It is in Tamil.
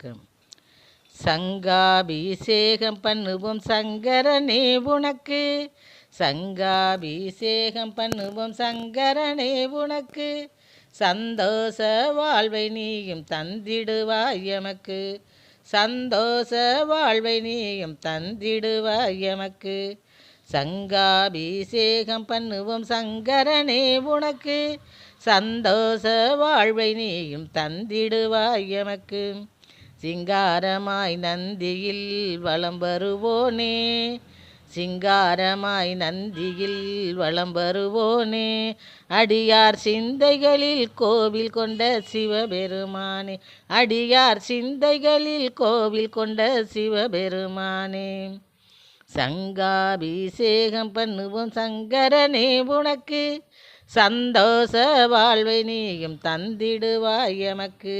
எமக்கு. சங்காபிஷேகம் பண்ணுவோம் சங்கரனே உனக்கு, சங்காபிஷேகம் பண்ணுவோம் சங்கரனே உனக்கு, சந்தோஷ வாழ்வை நீயும் தந்திடுவாய் எமக்கு, சந்தோஷ வாழ்வை நீயும் தந்திடுவாய் எமக்கு. சங்காபிஷேகம் பண்ணுவோம் சங்கரனே உனக்கு, சந்தோஷ வாழ்வை நீயும் தந்திடுவாய் எமக்கு. சிங்காரமாய் நந்தியில் வலம் வருவோனே, சிங்காரமாய் நந்தியில் வலம் வருவோனே, அடியார் சிந்தைகளில் கோவில் கொண்ட சிவபெருமானே, அடியார் சிந்தைகளில் கோவில் கொண்ட சிவபெருமானே. சங்காபிஷேகம் பண்ணுவோம் சங்கரனே உனக்கு, சந்தோஷ வாழ்வை நீயும் தந்திடுவாய் எமக்கு.